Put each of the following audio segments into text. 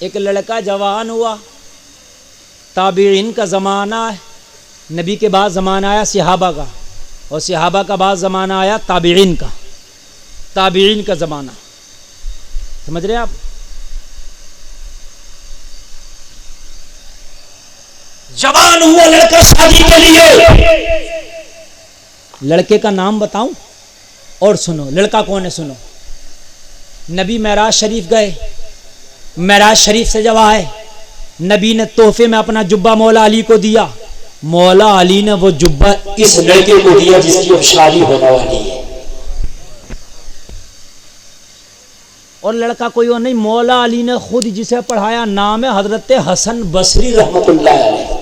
ایک لڑکا جوان ہوا، تابعین کا زمانہ ہے، نبی کے بعد زمانہ آیا صحابہ کا، اور صحابہ کا بعد زمانہ آیا تابعین کا، تابعین کا زمانہ، سمجھ رہے آپ؟ جوان ہوا لڑکا شادی کے لیے، لڑکے کا نام بتاؤں اور سنو، لڑکا کون ہے سنو۔ نبی معراج شریف گئے، معراج شریف سے جب آئے، نبی نے تحفے میں اپنا جبہ مولا علی کو دیا، مولا علی نے وہ جبہ اس لڑکے کو دیا جس کی اب شادی ہونے والی ہے، اور لڑکا کوئی اور نہیں، مولا علی نے خود جسے پڑھایا، نام ہے حضرت حسن بصری رحمت اللہ علیہ،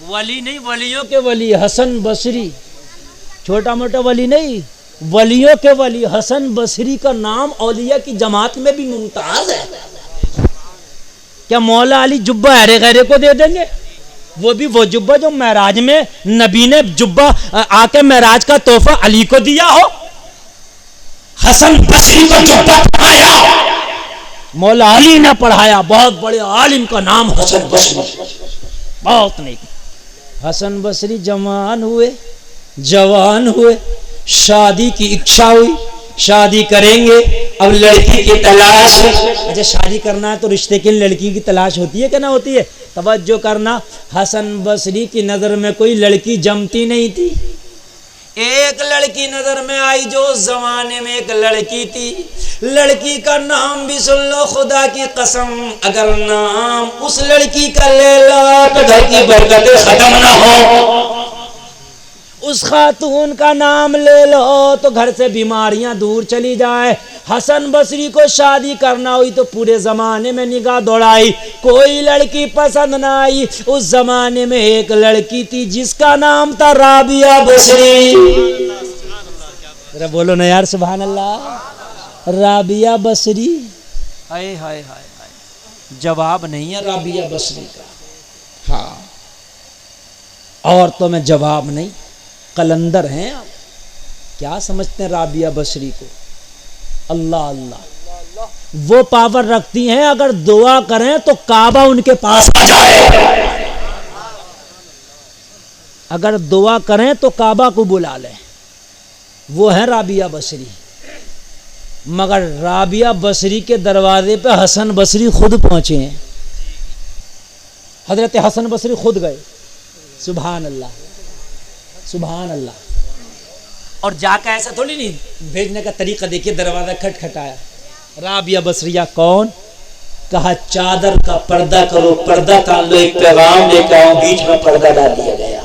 ولی نہیں، ولیوں کے ولی حسن بصری، چھوٹا موٹا ولی نہیں، ولیوں کے ولی حسن بصری کا نام اولیاء کی جماعت میں بھی ممتاز ہے۔ کیا مولا علی جبہ ارے غیرے کو دے دیں گے؟ وہ بھی وہ جبہ جو معراج میں نبی نے جبہ آ کے معراج کا تحفہ علی کو دیا ہو، حسن بصری کو جبہ پڑھایا، مولا علی نے پڑھایا، بہت بڑے عالم کا نام حسن بصری، بہت نہیں۔ حسن بصری جوان ہوئے، شادی کی اچھا ہوئی، شادی کریں گے، اب لڑکی کی تلاش ہے۔ اچھا شادی کرنا ہے تو رشتے کے لڑکی کی تلاش ہوتی ہے کہ نہ ہوتی ہے؟ توجہ کرنا، حسن بصری کی نظر میں کوئی لڑکی جمتی نہیں تھی، ایک لڑکی نظر میں آئی جو اس زمانے میں ایک لڑکی تھی، لڑکی کا نام بھی سن لو، خدا کی قسم اگر نام اس لڑکی کا لے لا تو گھر کی برکتیں ختم نہ ہو، اس خاتون کا نام لے لو تو گھر سے بیماریاں دور چلی جائے۔ حسن بصری کو شادی کرنا ہوئی تو پورے زمانے میں نگاہ دوڑائی، کوئی لڑکی پسند نہ آئی۔ اس زمانے میں ایک لڑکی تھی جس کا نام تھا رابعہ بصری، ذرا بولو نا یار سبحان اللہ، رابعہ بصری، ہائے ہائے ہائے ہائے، جواب نہیں ہے رابعہ بصری کا، ہاں عورتوں میں جواب نہیں، قلندر ہیں آپ، کیا سمجھتے ہیں رابعہ بصری کو؟ اللہ اللہ، وہ پاور رکھتی ہیں اگر دعا کریں تو کعبہ ان کے پاس آ جائے، اگر دعا کریں تو کعبہ کو بلا لیں، وہ ہیں رابعہ بصری۔ مگر رابعہ بصری کے دروازے پہ حسن بصری خود پہنچے ہیں، حضرت حسن بصری خود گئے، سبحان اللہ سبحان اللہ، اور جا کے ایسا تھوڑی نہیں بھیجنے کا طریقہ دیکھیے، دروازہ کھٹکھٹایا، رابعہ بصریہ کون؟ کہا چادر کا پردہ کرو، پردہ تان لو، ایک پیغام لے کے آؤ، بیچ میں پردہ ڈال دیا گیا۔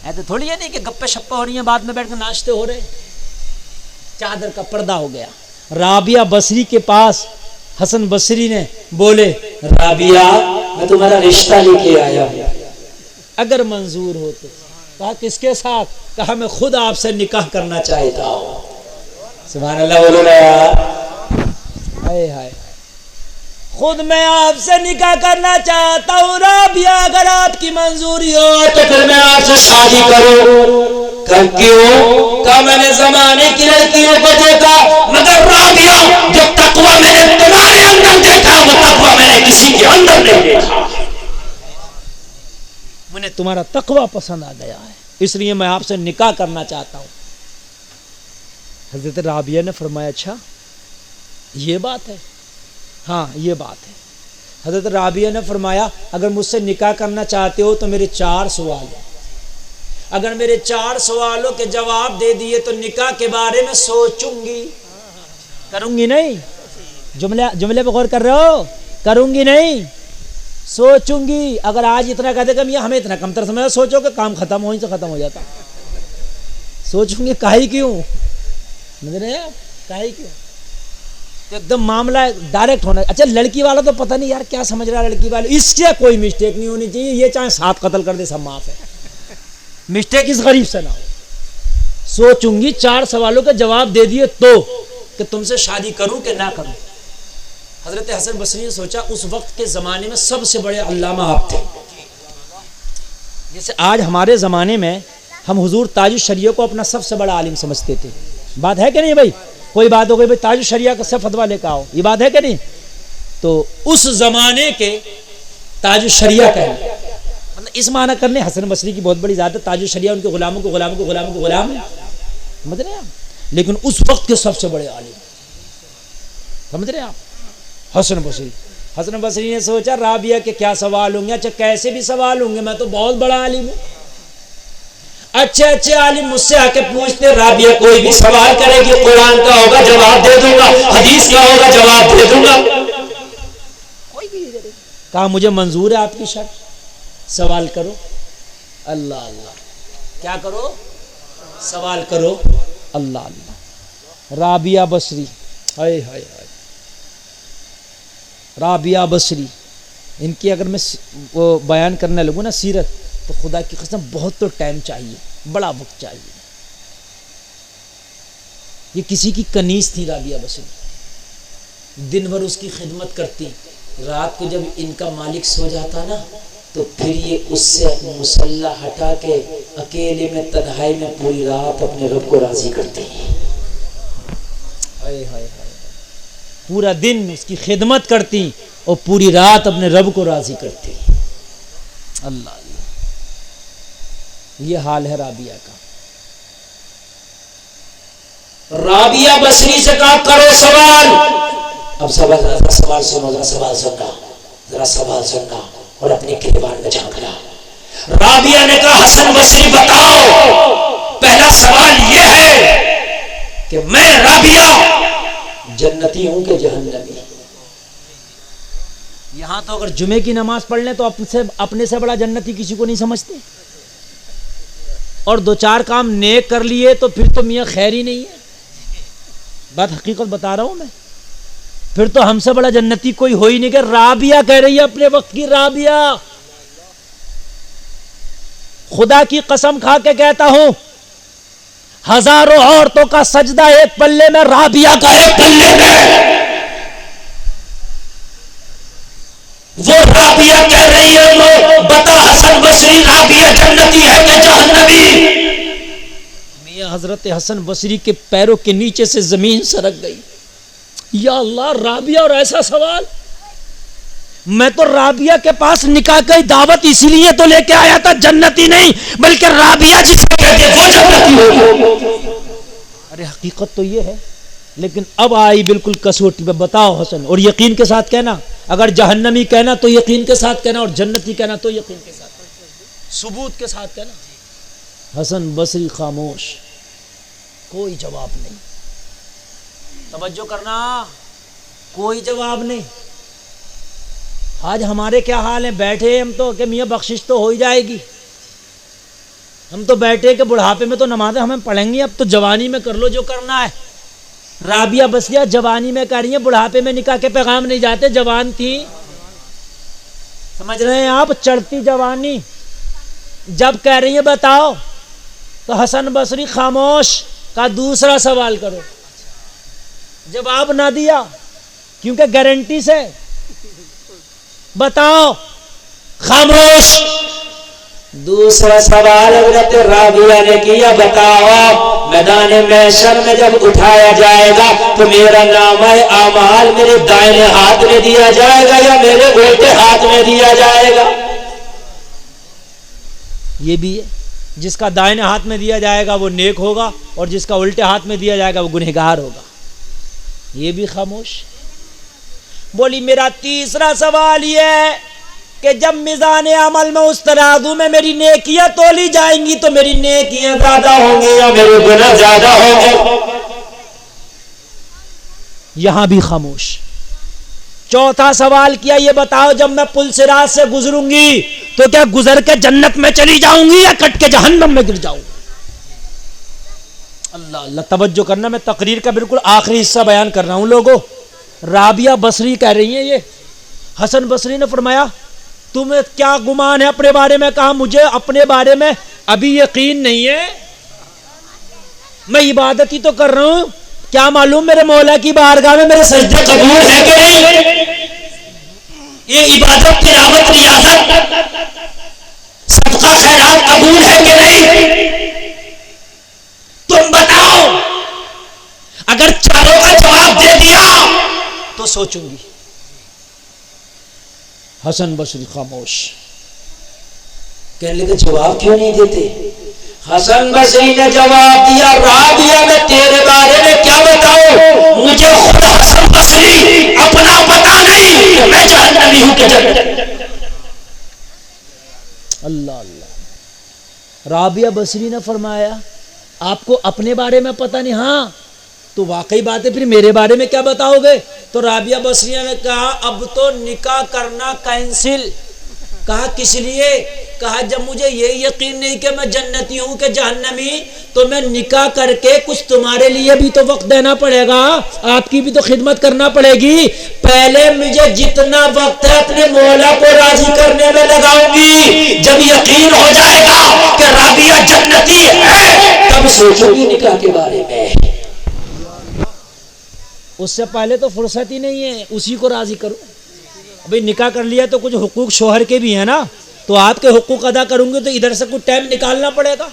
ایسا تھوڑی ہے نہیں کہ گپے شپے ہو رہی ہیں، بعد میں بیٹھ کے ناشتے ہو رہے، چادر کا پردہ ہو گیا۔ رابعہ بصری کے پاس حسن بصری نے بولے، رابعہ میں تمہارا رشتہ لے کے آیا ہوں، اگر منظور ہو تو۔ کہا کس کے ساتھ؟ کہا میں خود آپ سے نکاح کرنا چاہتا ہوں، سبحان اللہ بولو نا یار، ہائے ہائے، خود میں آپ سے نکاح کرنا چاہتا ہوں رابعہ، اگر آپ کی منظوری ہو تو پھر میں آپ سے شادی کروں۔ کہ کیوں؟ کہ میں نے زمانے کی لڑکیوں کو دیکھا، مگر رابعہ جو تقوی میں نے تمہارے اندر دیکھا وہ تقوی میں نے کسی کے اندر نہیں دیکھا، مجھے تمہارا تقوی پسند آ گیا ہے، اس لیے میں آپ سے نکاح کرنا چاہتا ہوں۔ حضرت رابعہ نے فرمایا اچھا یہ بات ہے؟ ہاں یہ بات ہے۔ حضرت رابعہ نے فرمایا اگر مجھ سے نکاح کرنا چاہتے ہو تو میرے 4 سوال ہیں، اگر میرے 4 سوالوں کے جواب دے دیے تو نکاح کے بارے میں سوچوں گی، کروں گی نہیں، جملے پہ غور کر رہے ہو، کروں گی نہیں سوچوں گی۔ اگر آج اتنا کہتے کہ میاں ہمیں اتنا کم تر سمجھا، سوچو کہ کام ختم ہو، سے ختم ہو جاتا، سوچوں گی کاہی کیوں، کاہی کیوں، ایک دم معاملہ ڈائریکٹ ہونا۔ اچھا لڑکی والا تو پتہ نہیں یار کیا سمجھ رہا ہے، لڑکی والا اس سے کوئی مسٹیک نہیں ہونی چاہیے، یہ چاہے 7 قتل کر دے سب معاف ہے، مسٹیک اس غریب سے نہ ہو۔ سوچوں گی، 4 سوالوں کے جواب دے دیے تو کہ تم سے شادی کروں کہ نہ کروں۔ حضرت حسن بصری نے سوچا اس وقت کے زمانے میں سب سے بڑے علامہ آپ تھے، جیسے آج ہمارے زمانے میں ہم حضور تاج الشریعہ کو اپنا سب سے بڑا عالم سمجھتے تھے، بات ہے کہ نہیں بھائی؟ کوئی بات ہو گئی بھائی تاج الشریعہ کا سے فتویٰ لے کے آؤ، یہ بات ہے کہ نہیں؟ تو اس زمانے کے تاج الشریعہ کہنا، مطلب اس معنی کرنے حسن بصری کی بہت بڑی ذات ہے، تاج الشریعہ ان کے غلاموں کے غلاموں کے غلاموں کے غلام ہیں، سمجھ رہے ہیں آپ، لیکن اس وقت کے سب سے بڑے عالم، سمجھ رہے ہیں آپ، حسن بصری۔ حسن بصری نے سوچا رابعہ کے کیا سوال ہوں گے، اچھا کیسے بھی سوال ہوں گے، میں تو بہت بڑا عالم ہوں، اچھے اچھے عالم مجھ سے آ کے پوچھتے رابعہ کوئی بھی سوال کرے گی قرآن کا ہوگا جواب دے دوں گا، حدیث کا ہوگا جواب دے دوں گا، کوئی بھی کہا مجھے منظور ہے آپ کی شرط، سوال کرو۔ اللہ اللہ، کیا کرو؟ سوال کرو۔ اللہ اللہ، رابعہ بصری، ہائے ہائے ہائے، رابعہ بصری، ان کی اگر میں وہ بیان کرنے لگوں نا سیرت تو خدا کی قسم بہت تو ٹائم چاہیے، بڑا وقت چاہیے۔ یہ کسی کی کنیز تھی رابعہ بصری، دن بھر اس کی خدمت کرتی، رات کو جب ان کا مالک سو جاتا نا تو پھر یہ اس سے اپنا مسلح ہٹا کے اکیلے میں تنہائی میں پوری رات اپنے رب کو راضی کرتی، پورا دن اس کی خدمت کرتی اور پوری رات اپنے رب کو راضی کرتی۔ اللہ اللہ، یہ حال ہے رابعہ کا۔ رابعہ بصری سے کہا کرو سوال، اب سوال سنو، ذرا سوال سننا، ذرا سوال سننا اور اپنے کردار میں جھانکنا۔ رابعہ نے کہا حسن بصری بتاؤ، پہلا سوال یہ ہے کہ میں رابعہ جنتی ہوں کہ جہنمی؟ یہاں تو اگر جمعے کی نماز پڑھ لیں تو اپنے سے بڑا جنتی کسی کو نہیں سمجھتے، اور دو چار کام نیک کر لیے تو پھر تو میاں خیر ہی نہیں ہے، بات حقیقت بتا رہا ہوں میں، پھر تو ہم سے بڑا جنتی کوئی ہو ہی نہیں۔ کہ رابعہ کہہ رہی ہے اپنے وقت کی رابعہ، خدا کی قسم کھا کے کہتا ہوں ہزاروں عورتوں کا سجدہ ایک پلے میں، رابعہ کا ایک پلے میں۔ وہ رابعہ کہہ رہی ہے بتا حسن بصری رابعہ جنتی ہے کہ جہنمی؟ میاں حضرت حسن بصری کے پیروں کے نیچے سے زمین سرک گئی، یا اللہ، رابعہ اور ایسا سوال! میں تو رابعہ کے پاس نکاح کی دعوت اسی لیے تو لے کے آیا تھا، جنتی نہیں بلکہ رابعہ جسے کہتے وہ جنتی ہوگی۔ ارے حقیقت تو یہ ہے، لیکن اب آئی بالکل کسوٹی پہ، بتاؤ حسن، اور یقین کے ساتھ کہنا، اگر جہنمی کہنا تو یقین کے ساتھ کہنا، اور جنتی کہنا تو یقین کے ساتھ، ثبوت کے ساتھ کہنا۔ حسن بصری خاموش، کوئی جواب نہیں، توجہ کرنا، کوئی جواب نہیں۔ آج ہمارے کیا حال ہیں، بیٹھے ہم تو کہ میاں بخشش تو ہو ہی جائے گی، ہم تو بیٹھے کہ بڑھاپے میں تو نمازیں ہمیں پڑھیں گی، اب تو جوانی میں کر لو جو کرنا ہے۔ رابعہ بصریہ جوانی میں کر رہی ہیں، بڑھاپے میں نکاح کے پیغام نہیں جاتے، جوان تھی، سمجھ رہے ہیں آپ، چڑھتی جوانی جب کہہ رہی ہیں بتاؤ، تو حسن بصری خاموش، کا دوسرا سوال کرو، جواب نہ دیا کیونکہ گارنٹی سے، بتاؤ، خاموش۔ دوسرا سوال حضرت رابعہ نے کیا، بتاؤ میدان محشر میں جب اٹھایا جائے گا تو میرا نامہ اعمال میرے دائیں ہاتھ میں دیا جائے گا یا میرے الٹے ہاتھ میں دیا جائے گا؟ یہ بھی ہے، جس کا دائیں ہاتھ میں دیا جائے گا وہ نیک ہوگا، اور جس کا الٹے ہاتھ میں دیا جائے گا وہ گنہگار ہوگا۔ یہ بھی خاموش۔ بولی میرا تیسرا سوال یہ ہے کہ جب میزان عمل میں اس ترازو میں میری نیکیاں تولی جائیں گی تو میری نیکیاں زیادہ ہوں گی یا میرے گناہ زیادہ ہوں گے؟ یہاں بھی خاموش۔ چوتھا سوال کیا، یہ بتاؤ جب میں پل صراط سے گزروں گی تو کیا گزر کے جنت میں چلی جاؤں گی یا کٹ کے جہنم میں گر جاؤں گی؟ اللہ اللہ، توجہ کرنا، میں تقریر کا بالکل آخری حصہ بیان کر رہا ہوں لوگوں۔ رابعہ بصری کہہ رہی ہیں یہ، حسن بصری نے فرمایا تمہیں کیا گمان ہے اپنے بارے میں؟ کہا مجھے اپنے بارے میں ابھی یقین نہیں ہے، میں عبادت ہی تو کر رہا ہوں، کیا معلوم میرے مولا کی بارگاہ میں میرے سجدے قبول ہے کہ نہیں، یہ عبادت تلاوت ریاضت صدقہ خیرات قبول ہے کہ نہیں؟ تم بتاؤ۔ اگر چاروں کا جواب دے دیا تو سوچوں گی، حسن بصری خاموش، کہنے لگے جواب کیوں نہیں دیتے؟ حسن بصری نے جواب دیا، رابعہ میں تیرے بارے میں کیا بتاؤں، مجھے خود حسن بصری اپنا پتا نہیں کہ میں جہنمی ہوں کہ جنتی۔ اللہ اللہ۔ رابعہ بصری نے فرمایا آپ کو اپنے بارے میں پتہ نہیں؟ ہاں، تو واقعی بات ہے، پھر میرے بارے میں کیا بتاؤ گے؟ تو رابعہ بصریہ نے کہا اب تو نکاح کرنا کینسل۔ کہا کس لیے؟ کہا جب مجھے یہ یقین نہیں کہ میں جنتی ہوں کہ جہنمی، تو میں نکاح کر کے کچھ تمہارے لیے بھی تو وقت دینا پڑے گا، آپ کی بھی تو خدمت کرنا پڑے گی، پہلے مجھے جتنا وقت ہے اپنے مولا کو راضی کرنے میں لگاؤں گی، جب یقین ہو جائے گا کہ رابعہ جنتی ہے تب سوچوں گی نکاح کے بارے میں، اس سے پہلے تو فرصت ہی نہیں ہے، اسی کو راضی کروں۔ ابھی نکاح کر لیا تو کچھ حقوق شوہر کے بھی ہیں نا، تو آپ کے حقوق ادا کروں گے تو ادھر سے کچھ ٹائم نکالنا پڑے گا،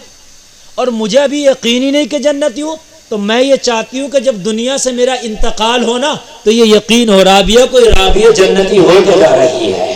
اور مجھے ابھی یقین ہی نہیں کہ جنتی ہوں، تو میں یہ چاہتی ہوں کہ جب دنیا سے میرا انتقال ہونا تو یہ یقین ہو رابعہ کوئی رابعہ جنتی ہو کے جا رہی ہے۔